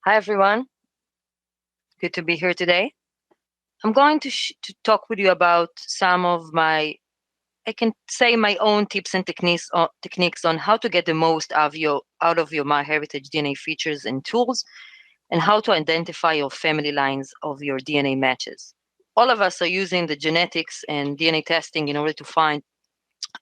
Hi, everyone. Good to be here today. I'm going to talk with you about some of I can say my own tips and techniques on how to get the most out of your MyHeritage DNA features and tools, and how to identify your family lines of your DNA matches. All of us are using the genetics and DNA testing in order to find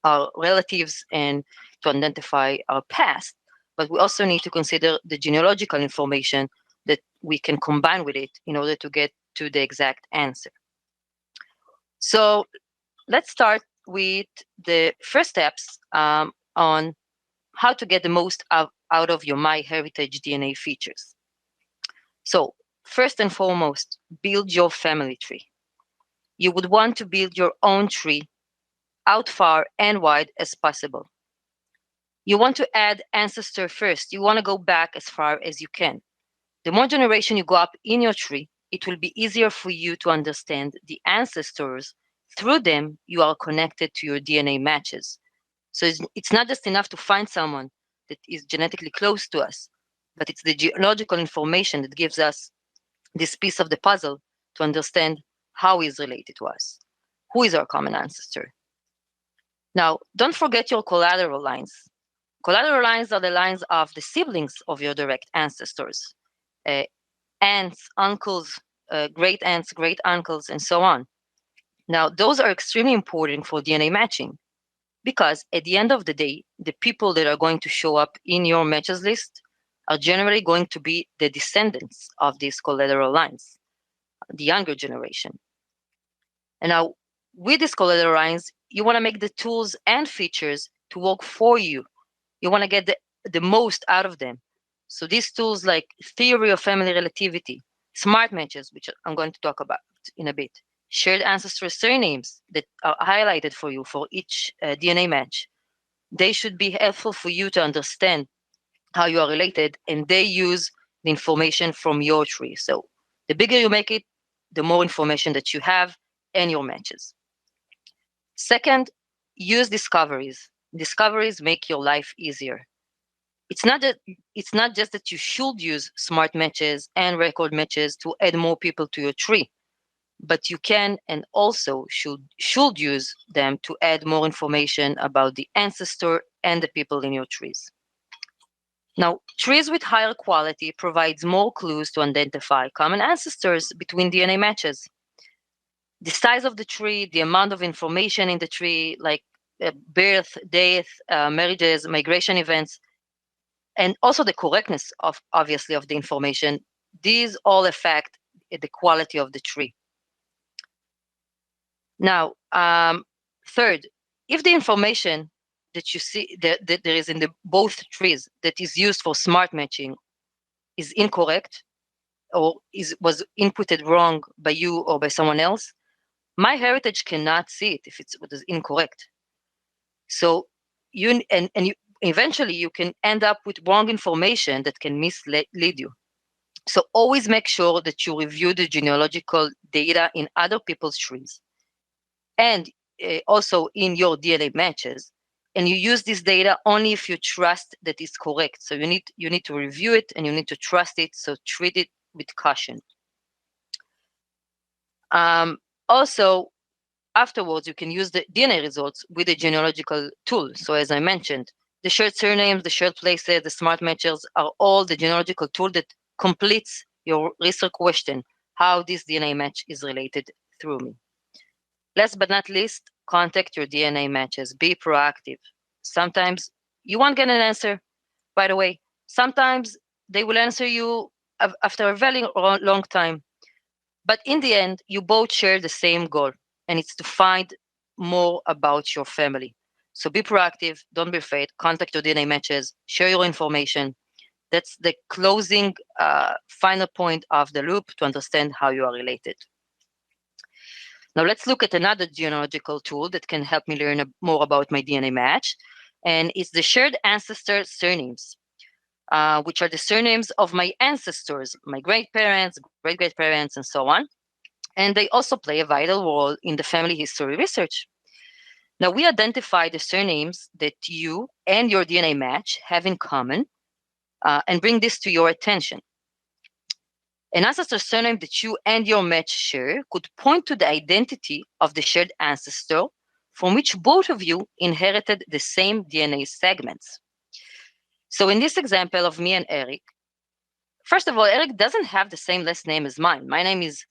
our relatives and to identify our past, but we also need to consider the genealogical information that we can combine with it in order to get to the exact answer. So let's start with the first steps on how to get the most out of your MyHeritage DNA features. So first and foremost, build your family tree. You would want to build your own tree out far and wide as possible. You want to add ancestor first. You want to go back as far as you can. The more generation you go up in your tree, it will be easier for you to understand the ancestors. Through them, you are connected to your DNA matches. So it's not just enough to find someone that is genetically close to us, but it's the geological information that gives us this piece of the puzzle to understand how he's related to us, who is our common ancestor. Now, don't forget your collateral lines. Collateral lines are the lines of the siblings of your direct ancestors, uh, aunts, uncles, great aunts, great uncles, and so on. Now, those are extremely important for DNA matching because at the end of the day, the people that are going to show up in your matches list are generally going to be the descendants of these collateral lines, the younger generation. And now, with these collateral lines, you want to make the tools and features to work for you. You want to get the most out of them. So these tools like theory of family relativity, smart matches, which I'm going to talk about in a bit, shared ancestral surnames that are highlighted for you for each DNA match, they should be helpful for you to understand how you are related, and they use the information from your tree. So the bigger you make it, the more information that you have and your matches. Second, use discoveries. Discoveries make your life easier. It's not that it's not just that you should use smart matches and record matches to add more people to your tree, but you can and also should use them to add more information about the ancestor and the people in your trees. Now, trees with higher quality provides more clues to identify common ancestors between DNA matches. The size of the tree, the amount of information in the tree, like birth, death, marriages, migration events, and also the correctness of obviously of the information, these all affect the quality of the tree. Now, third, if the information that you see that there is in the both trees that is used for smart matching is incorrect or was inputted wrong by you or by someone else, MyHeritage cannot see it if it was incorrect. So you eventually you can end up with wrong information that can mislead you. So always make sure that you review the genealogical data in other people's trees and also in your DNA matches. And you use this data only if you trust that it's correct. So you need to review it and you need to trust it. So treat it with caution. Also, afterwards, you can use the DNA results with the genealogical tool. So as I mentioned, the shared surnames, the shared places, the smart matches are all the genealogical tool that completes your research question, how this DNA match is related through me. Last but not least, contact your DNA matches. Be proactive. Sometimes you won't get an answer right away. Sometimes they will answer you after a very long time. But in the end, you both share the same goal, and it's to find more about your family. So be proactive, don't be afraid, contact your DNA matches, share your information. That's the closing final point of the loop to understand how you are related. Now let's look at another genealogical tool that can help me learn more about my DNA match, and it's the shared ancestor surnames, which are the surnames of my ancestors, my great-parents, great-great-parents, and so on. And they also play a vital role in the family history research. Now, we identify the surnames that you and your DNA match have in common and bring this to your attention. An ancestor surname that you and your match share could point to the identity of the shared ancestor from which both of you inherited the same DNA segments. So in this example of me and Eric, first of all, Eric doesn't have the same last name as mine. My name is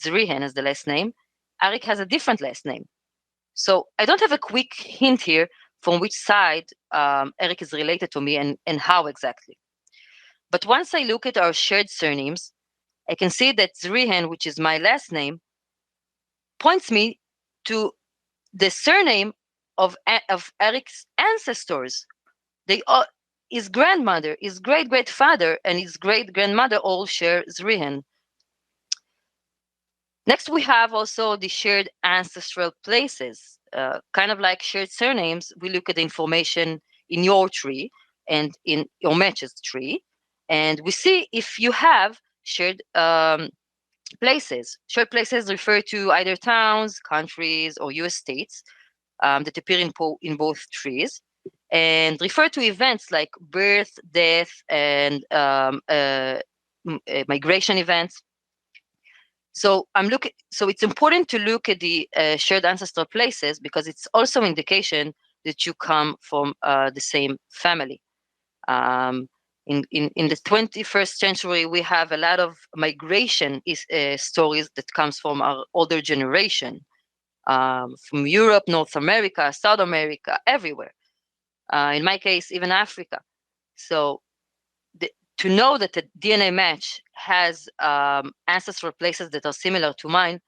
Zrihan as the last name. Eric has a different last name. So I don't have a quick hint here from which side Eric is related to me and how exactly. But once I look at our shared surnames, I can see that Zrihan, which is my last name, points me to the surname of Eric's ancestors. They all, his grandmother, his great-grandfather, and his great-grandmother all share Zrihan. Next, we have also the shared ancestral places. Kind of like shared surnames, we look at the information in your tree and in your matches tree, and we see if you have shared places. Shared places refer to either towns, countries, or US states that appear in both trees, and refer to events like birth, death, and migration events. So it's important to look at the shared ancestral places because it's also indication that you come from the same family. In the 21st century, we have a lot of migration stories that comes from our older generation, from Europe, North America, South America, everywhere. In my case, even Africa. So to know that the DNA match has ancestral places that are similar to mine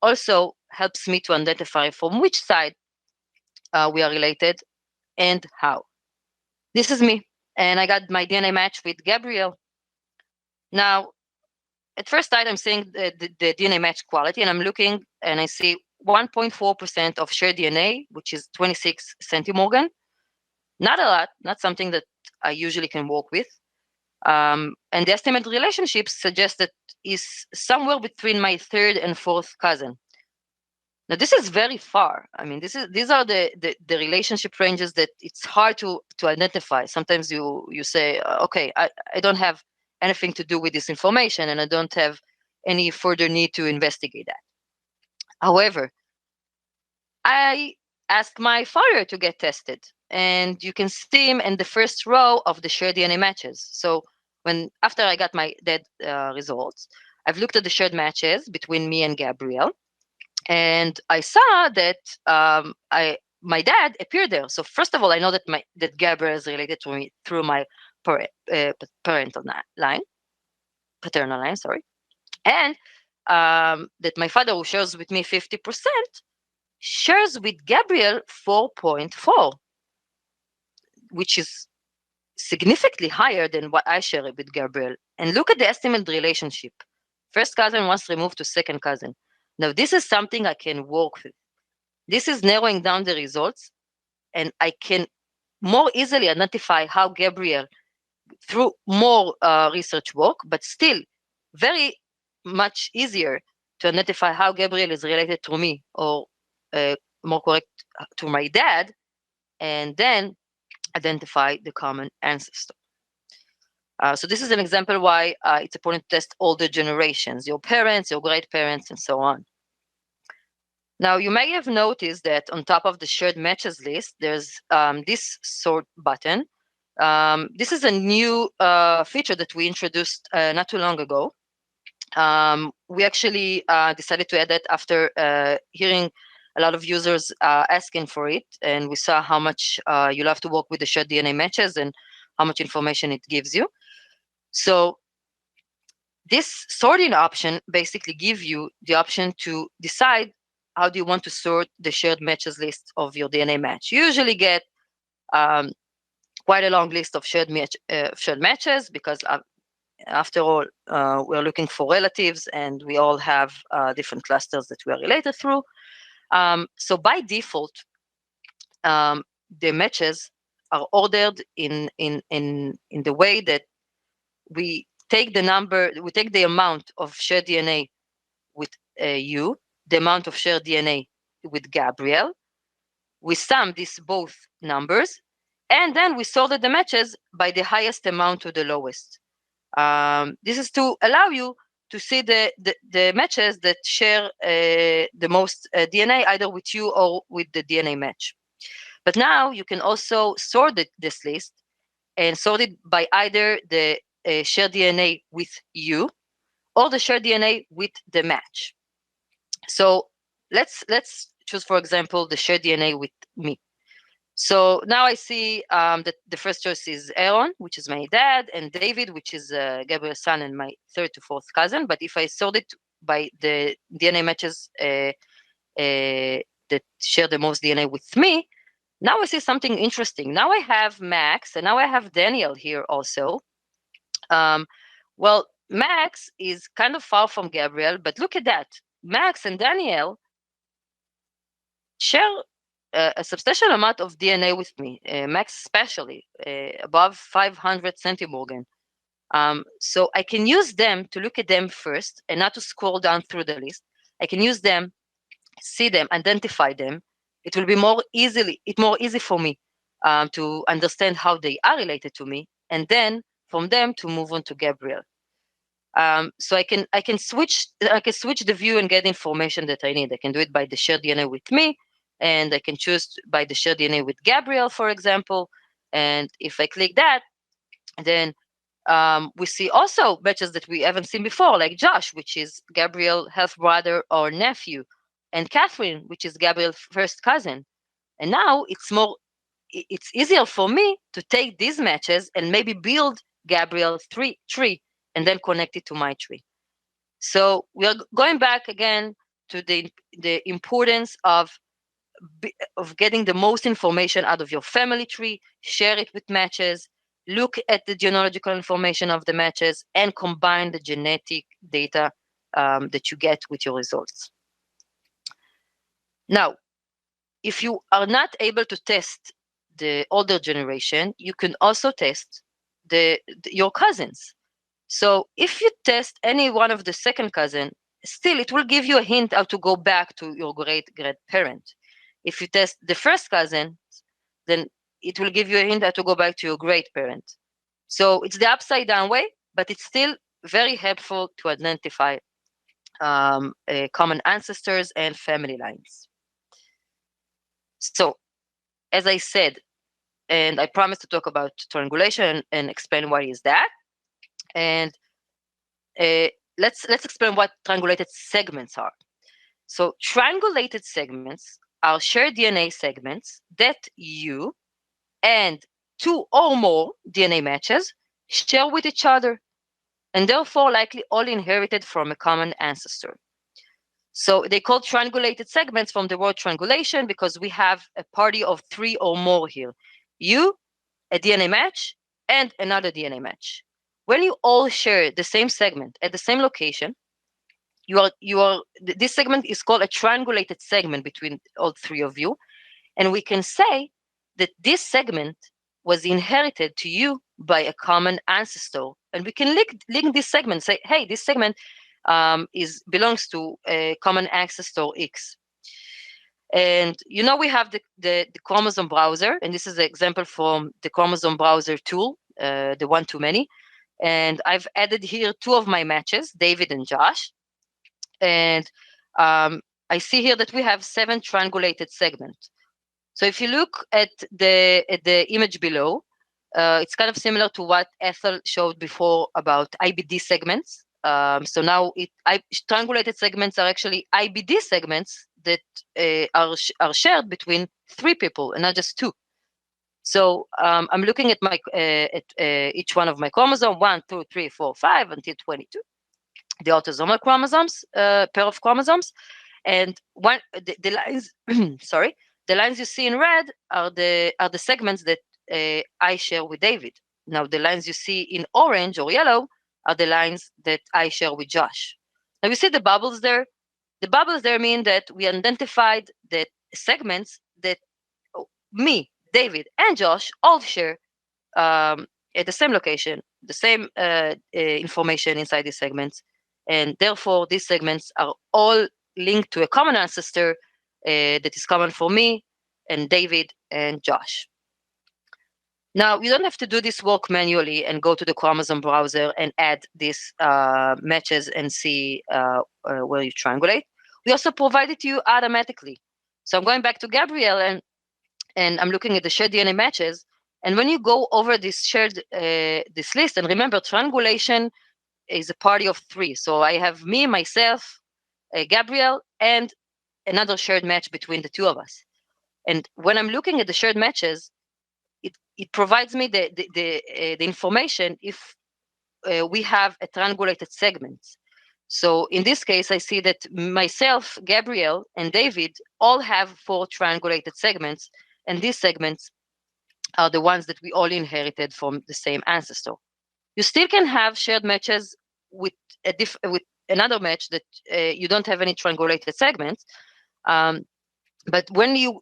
also helps me to identify from which side we are related and how. This is me, and I got my DNA match with Gabrielle. Now, at first sight, I'm seeing the DNA match quality, and I'm looking and I see 1.4% of shared DNA, which is 26 centimorgan. Not a lot, not something that I usually can work with. And the estimated relationship suggests that is somewhere between my third and fourth cousin. Now, this is very far. I mean, these are the relationship ranges that it's hard to identify. Sometimes you say, okay, I don't have anything to do with this information, and I don't have any further need to investigate that. However, I asked my father to get tested, and you can see him in the first row of the shared DNA matches. So after I got my dead results, I've looked at the shared matches between me and Gabrielle, and I saw that my dad appeared there. So first of all, I know that Gabrielle is related to me through my paternal line, sorry, and that my father, who shares with me 50%, shares with Gabrielle 4.4, which is significantly higher than what I share with Gabrielle. And look at the estimated relationship. First cousin once removed to second cousin. Now, this is something I can work with. This is narrowing down the results, and I can more easily identify how Gabrielle, through more research work, but still very much easier to identify how Gabrielle is related to me, or more correct, to my dad, and then identify the common ancestor. So this is an example why it's important to test older generations, your parents, your great parents, and so on. Now, you may have noticed that on top of the shared matches list, there's this sort button. This is a new feature that we introduced not too long ago. We actually decided to add it after hearing a lot of users asking for it, and we saw how much you'll have to work with the shared DNA matches and how much information it gives you. So this sorting option basically gives you the option to decide how do you want to sort the shared matches list of your DNA match. You usually get quite a long list of shared matches because after all, we're looking for relatives, and we all have different clusters that we are related through. So by default, the matches are ordered in the way that we take the amount of shared DNA with you, the amount of shared DNA with Gabrielle. We sum these both numbers, and then we sorted the matches by the highest amount to the lowest. This is to allow you to see the matches that share the most DNA, either with you or with the DNA match. But now you can also sort this list and sort it by either the shared DNA with you or the shared DNA with the match. So let's choose, for example, the shared DNA with me. So now I see that the first choice is Aaron, which is my dad, and David, which is Gabriel's son and my third to fourth cousin. But if I sort it by the DNA matches that share the most DNA with me, now I see something interesting. Now I have Max, and now I have Daniel here also. Well, Max is kind of far from Gabriel, but look at that. Max and Daniel share a substantial amount of DNA with me, Max especially, above 500 centimorgan. So I can use them to look at them first and not to scroll down through the list. I can use them, see them, identify them. It will be more easy for me to understand how they are related to me, and then from them to move on to Gabriel. So I can switch the view and get information that I need. I can do it by the shared DNA with me, and I can choose by the shared DNA with Gabriel, for example. And if I click that, then we see also matches that we haven't seen before, like Josh, which is Gabriel's half brother or nephew, and Catherine, which is Gabriel's first cousin. And now it's easier for me to take these matches and maybe build Gabriel's tree and then connect it to my tree. So we are going back again to the importance of getting the most information out of your family tree, share it with matches, look at the genealogical information of the matches, and combine the genetic data that you get with your results. Now, if you are not able to test the older generation, you can also test your cousins. So if you test any one of the second cousin, still it will give you a hint how to go back to your great-grandparent. If you test the first cousin, then it will give you a hint how to go back to your great-parent. So it's the upside down way, but it's still very helpful to identify common ancestors and family lines. So, as I said, and I promised to talk about triangulation and explain what is that. And let's explain what triangulated segments are. So triangulated segments are shared DNA segments that you and two or more DNA matches share with each other, and therefore likely all inherited from a common ancestor. So they call triangulated segments from the word triangulation because we have a party of three or more here. You, a DNA match, and another DNA match. When you all share the same segment at the same location, this segment is called a triangulated segment between all three of you. And we can say that this segment was inherited to you by a common ancestor. And we can link this segment, say, hey, this segment belongs to a common ancestor X. And we have the chromosome browser, and this is an example from the chromosome browser tool, the one-to-many. And I've added here two of my matches, David and Josh. And I see here that we have 7 triangulated segments. So if you look at the image below, it's kind of similar to what Ethel showed before about IBD segments. So now triangulated segments are actually IBD segments that are shared between 3 people and not just 2. So I'm looking at each one of my chromosomes, 1, 2, 3, 4, 5 until 22, the autosomal chromosomes, pair of chromosomes, and the lines. Sorry, the lines you see in red are the segments that I share with David. Now the lines you see in orange or yellow are the lines that I share with Josh. Now you see the bubbles there. The bubbles there mean that we identified the segments that me, David, and Josh all share at the same location, the same information inside these segments, and therefore these segments are all linked to a common ancestor that is common for me and David and Josh. Now, you don't have to do this work manually and go to the Chromosome browser and add these matches and see where you triangulate. We also provide it to you automatically. So I'm going back to Gabrielle, and I'm looking at the shared DNA matches. And when you go over this this list, and remember, triangulation is a party of three. So I have me, myself, Gabrielle, and another shared match between the two of us. And when I'm looking at the shared matches, it provides me the information if we have a triangulated segment. So in this case, I see that myself, Gabrielle, and David all have 4 triangulated segments, and these segments are the ones that we all inherited from the same ancestor. You still can have shared matches with with another match that you don't have any triangulated segments. But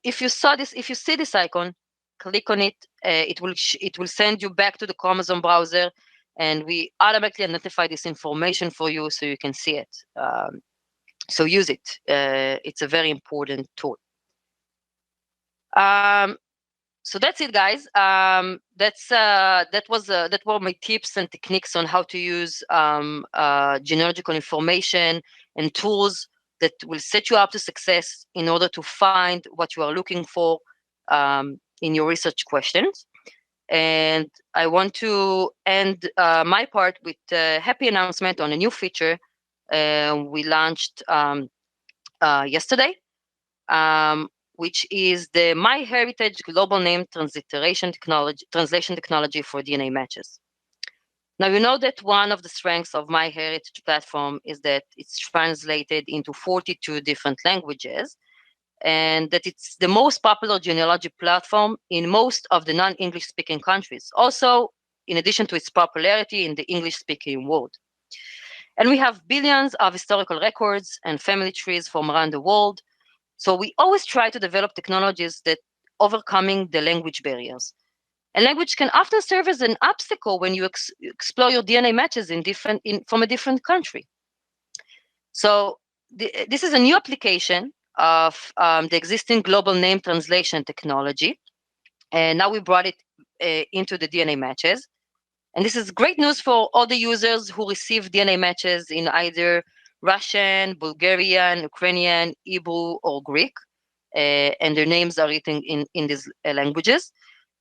if you see this icon, click on it. It will send you back to the Chromosome browser, and we automatically identify this information for you so you can see it. So use it. It's a very important tool. So that's it, guys. That were my tips and techniques on how to use genealogical information and tools that will set you up to success in order to find what you are looking for in your research questions. And I want to end my part with a happy announcement on a new feature we launched yesterday. Which is the MyHeritage Global Name Translation Technology for DNA matches. Now, you know that one of the strengths of MyHeritage platform is that it's translated into 42 different languages, and that it's the most popular genealogy platform in most of the non-English speaking countries. Also, in addition to its popularity in the English speaking world. And we have billions of historical records and family trees from around the world. So we always try to develop technologies that overcoming the language barriers. And language can often serve as an obstacle when you explore your DNA matches from a different country. So this is a new application of the existing global name translation technology. And now we brought it into the DNA matches. And this is great news for all the users who receive DNA matches in either Russian, Bulgarian, Ukrainian, Hebrew, or Greek, and their names are written in these languages.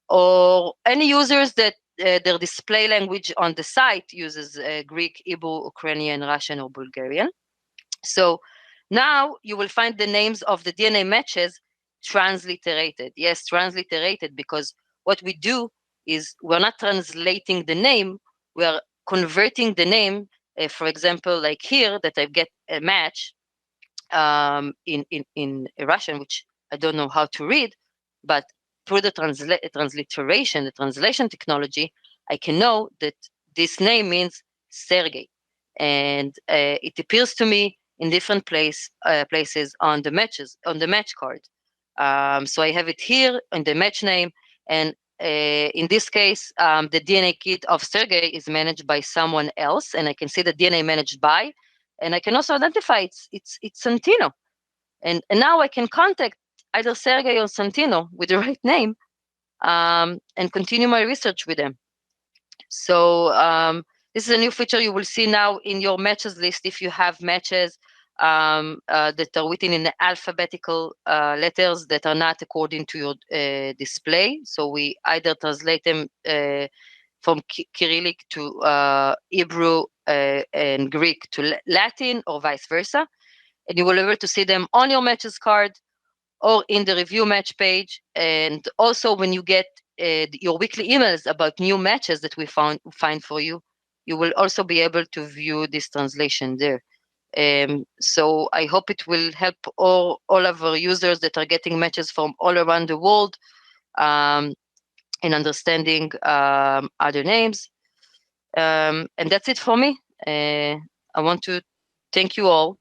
Or any users that their display language on the site uses Greek, Hebrew, Ukrainian, Russian, or Bulgarian. So now you will find the names of the DNA matches transliterated. Yes, transliterated, because what we do is we're not translating the name, we are converting the name. For example, like here, that I get a match in Russian, which I don't know how to read, but through the transliteration, the translation technology, I can know that this name means Sergey, and it appears to me in different places on the match card. So I have it here in the match name, and in this case, the DNA kit of Sergey is managed by someone else, and I can see the DNA managed by, and I can also identify it's Santino, and now I can contact either Sergey or Santino with the right name, and continue my research with them. So this is a new feature you will see now in your matches list if you have matches that are written in the alphabetical letters that are not according to your display. So we either translate them from Cyrillic to Hebrew and Greek to Latin, or vice versa. And you will be able to see them on your matches card or in the review match page. And also when you get your weekly emails about new matches that we find for you, you will also be able to view this translation there. So I hope it will help all of our users that are getting matches from all around the world in understanding other names. And that's it for me. I want to thank you all